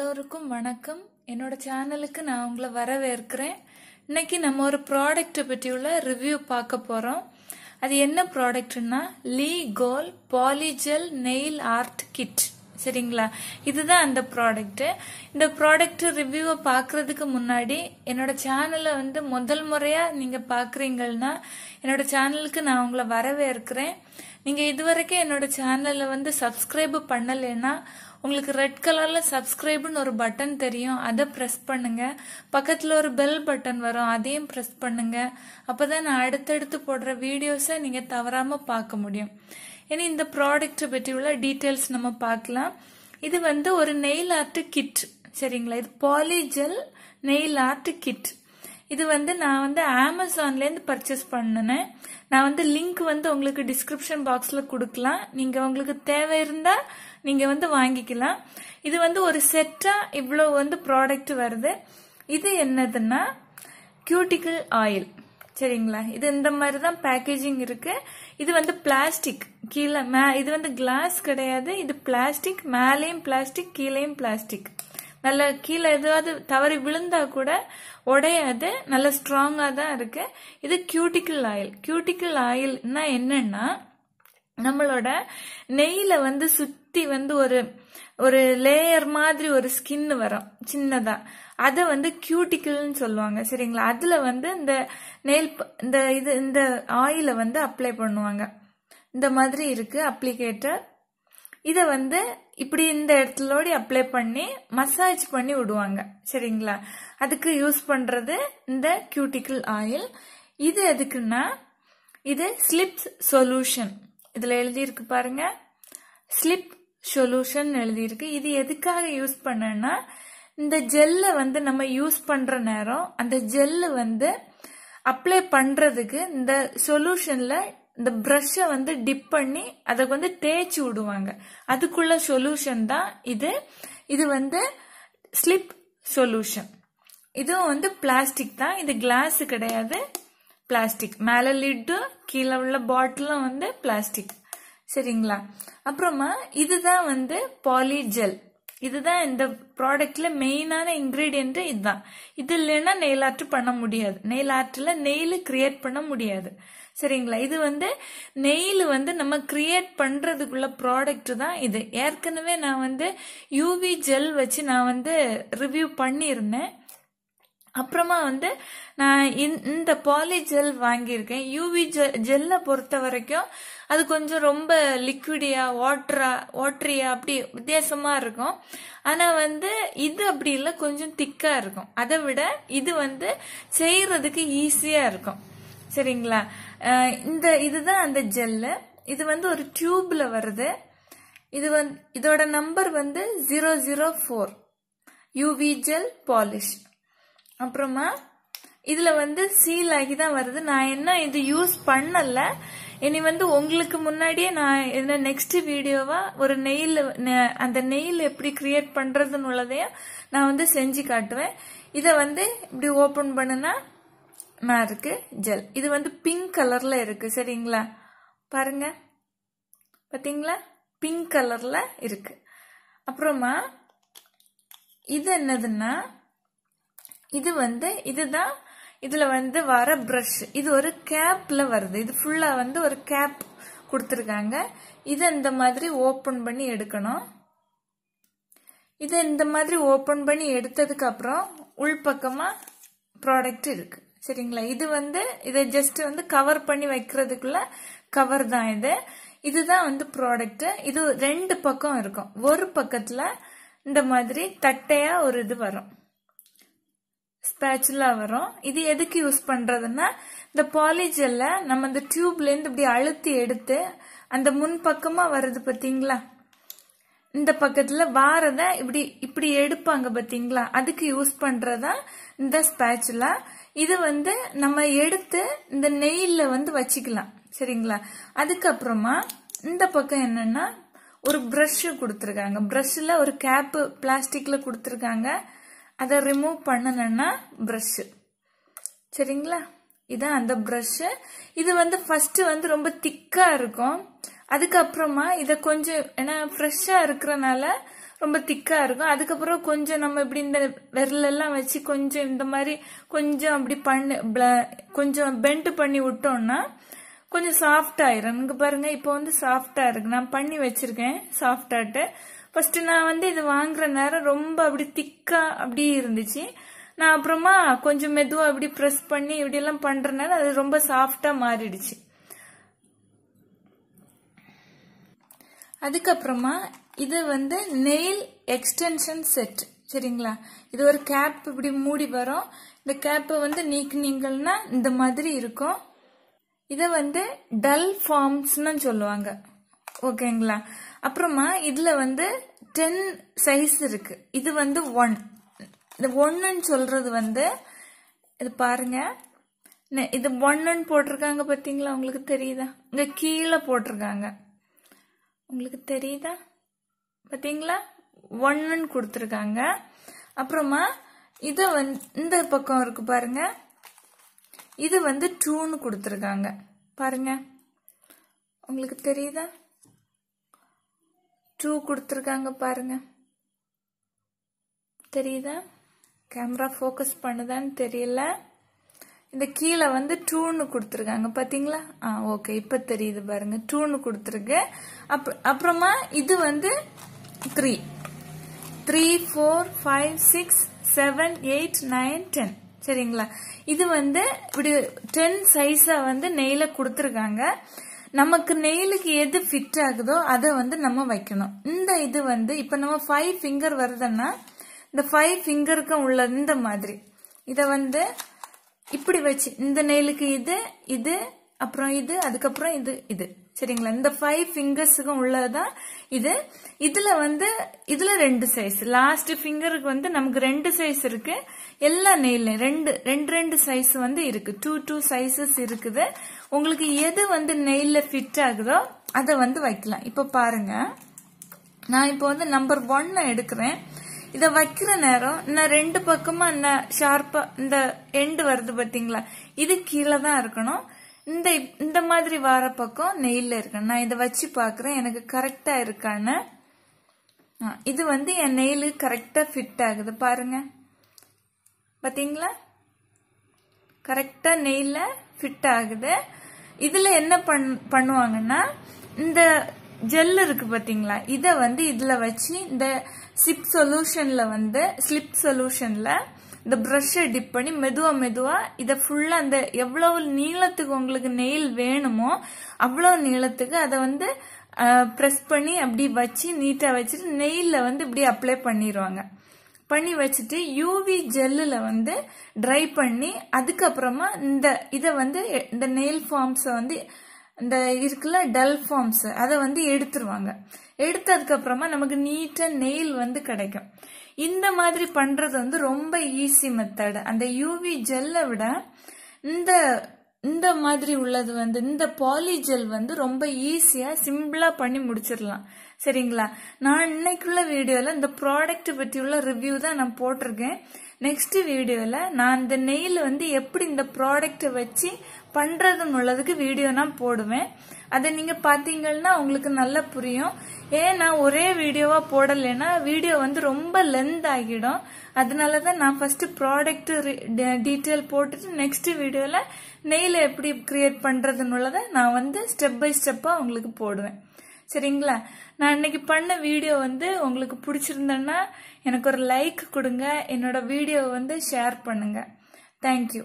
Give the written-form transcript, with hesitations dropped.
எல்லோருக்கும் வணக்கம். என்னோட சேனலுக்கு நான் உங்களை வரவேற்கிறேன். இன்னைக்கு நம்ம ஒரு ப்ராடக்ட் பற்றி உள்ள ரிவ்யூ பார்க்க போறோம். அது என்ன ப்ராடக்ட்னா லீகோல் பாலிஜெல் நெயில் ஆர்ட் கிட். சரிங்களா, இதுதான் அந்த ப்ராடக்ட். இந்த ப்ராடக்ட் ரிவ்யூவை பார்க்கறதுக்கு முன்னாடி என்னோட சேனலை முதல் முறையா நீங்க பாக்குறீங்கன்னா என்னோட சேனலுக்கு நான் உங்களை வரவேற்கிறேன். நீங்க இதுவரைக்கும் என்னோட சேனல்ல சப்ஸ்கிரைப் பண்ணலைன்னா உங்களுக்கு ரெட் கலர்ல சப்ஸ்கிரைப்னு ஒரு பட்டன் தெரியும், அதை பிரஸ் பண்ணுங்க. பக்கத்துல ஒரு பெல் பட்டன் வரும், அதையும் பிரஸ் பண்ணுங்க. அப்பதான் நான் அடுத்தடுத்து போடுற வீடியோஸை நீங்க தவறாம பார்க்க முடியும். இனி இந்த ப்ராடக்ட் பற்றி உள்ள டீடைல்ஸ் நம்ம பார்க்கலாம். இது ஒரு நெயில் ஆர்ட் கிட். சரிங்களா, இது பாலிஜெல் நெயில் ஆர்ட் கிட். இது நான் அமேசான்ல இருந்து பர்ச்சேஸ் பண்ணேன். நான் லிங்க் உங்களுக்கு டிஸ்கிரிப்ஷன் பாக்ஸ்ல கொடுக்கலாம். நீங்க உங்களுக்கு தேவை இருந்தா நீங்க வாங்கிக்கலாம். இது ஒரு செட்டா இவ்வளவு ப்ராடக்ட் வருது. இது என்னதுன்னா கியூட்டிக்கல் ஆயில். சரிங்களா, இது இந்த மாதிரி தான் பேக்கேஜிங் இருக்கு. இது பிளாஸ்டிக், கீழே இது கிளாஸ் கிடையாது, இது பிளாஸ்டிக். மேலேயும் பிளாஸ்டிக், கீழேயும் பிளாஸ்டிக். நல்ல கீழே ஏதாவது தவறி விழுந்தா கூட உடையாது, நல்ல ஸ்ட்ராங்கா தான் இருக்கு. இது கியூட்டிக்கல் ஆயில். கியூட்டிக்கல் ஆயில்னா என்னன்னா நம்மளோட நெய்ல சுத்தி ஒரு லேயர் மாதிரி ஒரு ஸ்கின் வரும் சின்னதா, அத கியூட்டிக்கல்னு சொல்லுவாங்க. சரிங்களா, அதுல இந்த நெயில் இந்த ஆயில அப்ளை பண்ணுவாங்க. இந்த மாதிரி இருக்கு அப்ளிகேட்டர். இத இப்படி இந்த இடத்துல அப்ளை பண்ணி மசாஜ் பண்ணி விடுவாங்க. சரிங்களா, அதுக்கு யூஸ் பண்றது இந்த கியூட்டிக்கல் ஆயில். இது எதுக்குன்னா இது ஸ்லிப் சொல்யூஷன். இதுல எழுதி இருக்கு பாருங்க, ஸ்லிப் சொல்யூஷன் எழுதி இருக்கு. இது எதுக்காக யூஸ் பண்ணனா இந்த ஜெல்ல நம்ம யூஸ் பண்ற நேரம் அந்த ஜெல்லு அப்ளை பண்றதுக்கு இந்த சொல்யூஷன்ல இந்த பிரஷ டிப் பண்ணி அதை தேய்ச்சி விடுவாங்க. அதுக்குள்ள சொல்யூஷன் தான் இது. இது ஸ்லிப் சொல்யூஷன். இதுவும் பிளாஸ்டிக் தான், இது கிளாஸ் கிடையாது, பிளாஸ்டிக். மேல லிட்டு கீழே உள்ள பாட்டிலும் பிளாஸ்டிக். சரிங்களா, அப்புறமா இதுதான் பாலிஜெல். இதுதான் இந்த ப்ராடக்ட்ல மெயினான இன்கிரீடியன்ட். இதுதான். இது இல்லைன்னா நெயில் ஆர்ட் பண்ண முடியாது. நெயில் ஆர்ட்ல நெயில் கிரியேட் பண்ண முடியாது. சரிங்களா, இது நெயில் நம்ம கிரியேட் பண்றதுக்குள்ள ப்ராடக்ட் தான் இது. ஏற்கனவே நான் யூவி ஜெல் வச்சு நான் ரிவ்யூ பண்ணியிருந்தேன். அப்புறமா நான் இந்த பாலிஜெல் வாங்கியிருக்கேன். யூவி ஜெல்ல பொறுத்த வரைக்கும் அது கொஞ்சம் ரொம்ப லிக்விடியா வாட்டரியா அப்படி வித்தியாசமா இருக்கும். ஆனா இது அப்படி இல்ல, கொஞ்சம் திக்கா இருக்கும். அதை விட இது செய்யறதுக்கு ஈஸியா இருக்கும். சரிங்களா, இதுதான் அந்த ஜெல்லு. இது ஒரு டியூப்ல வருது. இது இதோட நம்பர் 004 யூவி ஜெல் பாலிஷ். அப்புறமா இதுல சீல் ஆகி தான் வருது. நான் என்ன இது யூஸ் பண்ணல. இனி உங்களுக்கு முன்னாடியே நான் நெக்ஸ்ட் வீடியோவா ஒரு நெயில், அந்த நெயில் எப்படி கிரியேட் பண்றதுன்னு உள்ளதையும் நான் செஞ்சு காட்டுவேன். இத இப்படி ஓபன் பண்ணுனா இருக்கு ஜெல். இது பிங்க் கலர்ல இருக்கு. சரிங்களா, பாருங்க, பாத்தீங்களா, பிங்க் கலர்ல இருக்கு. அப்புறமா இது என்னதுன்னா இது இதுதான் இதுல வர பிரஷ். இது ஒரு கேப்ல வருது. இது ஃபுல்லா ஒரு கேப் கொடுத்திருக்காங்க. இத இந்த மாதிரி ஓபன் பண்ணி எடுக்கணும். இத இந்த மாதிரி ஓபன் பண்ணி எடுத்ததுக்கு அப்புறம் உள்பக்கமா ப்ராடக்ட் இருக்கு. சரிங்களா, இது இதை ஜஸ்ட் கவர் பண்ணி வைக்கிறதுக்குள்ள கவர் தான் இது. இதுதான் ப்ராடக்ட். இது ரெண்டு பக்கம் இருக்கும். ஒரு பக்கத்துல இந்த மாதிரி தட்டையா ஒரு இது வரும், ஸ்பேச்சுலா வரும். இது எதுக்கு யூஸ் பண்றதுன்னா இந்த பாலிஜெல்ல நம்ம இந்த டியூப்ல இருந்து இப்படி அழுத்தி எடுத்து அந்த முன் பக்கமா வருது பாத்தீங்களா, இந்த பக்கத்துல வாரத இப்படி எடுப்பாங்க பாத்தீங்களா, அதுக்கு யூஸ் பண்றதா இந்த ஸ்பேச்சுலா. இது நம்ம எடுத்து இந்த நெயில்ல வச்சுக்கலாம். சரிங்களா, அதுக்கப்புறமா இந்த பக்கம் என்னன்னா ஒரு பிரஷ் கொடுத்திருக்காங்க. பிரஷ்ல ஒரு கேப் பிளாஸ்டிக்ல கொடுத்திருக்காங்க. அதை ரிமூவ் பண்ணணும்னா பிரஷ். சரிங்களா, இதான் அந்த பிரஷ். இது ஃபர்ஸ்ட் ரொம்ப திக்கா இருக்கும். அதுக்கப்புறமா இத கொஞ்சம் ஏன்னா ஃப்ரெஷ்ஷா இருக்கிறனால ரொம்ப திக்கா இருக்கும். அதுக்கப்புறம் கொஞ்சம் நம்ம இப்படி இந்த விரல் எல்லாம் வச்சு கொஞ்சம் இந்த மாதிரி கொஞ்சம் அப்படி கொஞ்சம் பெண்ட் பண்ணி விட்டோம்னா கொஞ்சம் சாஃப்ட் ஆயிரும். இங்க பாருங்க, இப்போ வந்து சாஃப்டா இருக்கு. நான் பண்ணி வச்சிருக்கேன் சாஃப்டாட்டு. ஃபர்ஸ்ட் நான் இது வாங்குற நேரம் ரொம்ப அப்படி திக்கா அப்படி இருந்துச்சு. நான் அப்புறமா கொஞ்சம் மெதுவா அப்படி பிரஸ் பண்ணி இப்படி எல்லாம் பண்றதுனால அது ரொம்ப சாஃப்டா மாறிடுச்சு. அதுக்கப்புறமா இது நெயில் எக்ஸ்டென்ஷன் செட், சரிங்களா? இது ஒரு கேப் இப்படி மூடி வரும். இந்த கேப்பை நீக்குனீங்கன்னா இந்த மாதிரி இருக்கும். இத டல் ஃபார்ம்ஸ்னு சொல்லுவாங்க, ஓகேங்களா? அப்புறமா இதுல 10 சைஸ் இருக்கு. இது 1. இந்த 1ன்னு சொல்றது இது பாருங்க, இது 1ன்னு போட்டிருக்காங்க பாத்தீங்களா? உங்களுக்கு தெரியுதா? இங்க கீழே போட்டிருக்காங்க, உங்களுக்கு தெரியுதா? பாத்தீங்களா? 1ன்னு கொடுத்திருக்காங்க. அப்புறமா இத இந்த பக்கம் இருக்கு பாருங்க, இது 2ன்னு கொடுத்திருக்காங்க. பாருங்க, உங்களுக்கு தெரியுதா? 2 கொடுத்திருக்காங்க பாருங்க, தெரியுதா? கேமரா ஃபோக்கஸ் பண்ணுதான்னு தெரியல. இந்த கீழே 2ன்னு கொடுத்திருக்காங்க பாத்தீங்களா? ஓகே, இப்ப தெரியுது பாருங்க, 2ன்னு கொடுத்திருக்கு. அப்புறமா இது 3, 4, 5, 6, 7, 8, 9, 10, சரிங்களா? இது இப்படி 10 சைஸா நெயில கொடுத்திருக்காங்க. நமக்கு நெயிலுக்கு எது ஃபிட் ஆகுதோ அதை நம்ம வைக்கணும். இந்த இது இப்ப நம்ம 5 ஃபிங்கர் வருதுன்னா இந்த 5 ஃபிங்கருக்கும் உள்ள இந்த மாதிரி இத இப்படி வச்சு இந்த நெயிலுக்கு இது அப்புறம் இது அதுக்கப்புறம் இது, சரிங்களா? இந்த 5 ஃபிங்கர்ஸுக்கும் உள்ளதுதான் இது. இதுல 2 சைஸ், லாஸ்ட் ஃபிங்கருக்கு நமக்கு 2 சைஸ் இருக்கு. எல்லா நெயிலையும் ரெண்டு சைஸ் இருக்கு, 2 சைசஸ் இருக்குது. உங்களுக்கு எது நெயில ஃபிட் ஆகுதோ அதை வைக்கலாம். இப்ப பாருங்க, நான் இப்போ நம்பர் 1 எடுக்கிறேன். இத வைக்கிற நேரம் நான் 2 பக்கமா ஷார்ப்பா இந்த எண்டு வருது பாத்தீங்களா? இது கீழே தான் இருக்கணும். இந்த மாதிரி வர பக்கம் நெயில இருக்கணும். நான் இதை வச்சு பாக்குறேன் எனக்கு கரெக்டா இருக்கான்னு. இது என் நெயிலு கரெக்டா ஃபிட் ஆகுது பாருங்க, பாத்தீங்களா? கரெக்டா நெயில ஃபிட் ஆகுது. இதுல என்ன பண்ணுவாங்கன்னா இந்த ஜெல் இருக்கு பாத்தீங்களா? இத இதுல வச்சு இந்த ஸ்லிப் சொல்யூஷன்ல இந்த பிரஷ் டிப் பண்ணி மெதுவா இத ஃபுல்லா அந்த எவ்வளவு நீளத்துக்கு உங்களுக்கு நெயில் வேணுமோ அவ்வளவு நீளத்துக்கு அதை பிரஸ் பண்ணி அப்படி வச்சு நீட்டா வச்சுட்டு நெயில்ல இப்படி அப்ளை பண்ணிடுவாங்க. பண்ணி வச்சுட்டு யூவி ஜெல்லுல ட்ரை பண்ணி அதுக்கப்புறமா இத இந்த நெயில் ஃபார்ம்ஸ் இந்த இருக்குல்ல டல் ஃபார்ம்ஸ் அதை எடுத்துருவாங்க. எடுத்ததுக்கு அப்புறமா நமக்கு நீட்டா நெயில் கிடைக்கும். இந்த மாதிரி பண்றது ரொம்ப ஈஸி மெத்தட். அந்த யூவி ஜெல்லை விட இந்த மாதிரி உள்ளது இந்த பாலி ஜெல் ரொம்ப ஈஸியா சிம்பிளா பண்ணி முடிச்சிடலாம், சரிங்களா? நான் இன்னைக்குள்ள வீடியோல இந்த ப்ராடக்ட் பத்தி உள்ள ரிவ்யூ தான் நான் போட்டிருக்கேன். நெக்ஸ்ட் வீடியோல நான் இந்த நெயில் எப்படி இந்த ப்ராடக்ட் வச்சு பண்றதுன்னு உள்ளதுக்கு வீடியோ நான் போடுவேன். அதை நீங்க பாத்தீங்கன்னா உங்களுக்கு நல்லா புரியும். நான் ஒரே வீடியோவா போடலைன்னா வீடியோ ரொம்ப லென்த் ஆகிடும். அதனாலதான் நான் ஃபர்ஸ்ட் ப்ராடக்ட் டீட்டெயில் போட்டுட்டு நெக்ஸ்ட் வீடியோல நெயில எப்படி கிரியேட் பண்றதுன்னு நான் ஸ்டெப் பை ஸ்டெப்பா உங்களுக்கு போடுவேன், சரிங்களா? நான் இன்னைக்கு பண்ண வீடியோ உங்களுக்கு பிடிச்சிருந்தேன்னா எனக்கு ஒரு லைக் கொடுங்க, என்னோட வீடியோ ஷேர் பண்ணுங்க. தேங்க்யூ.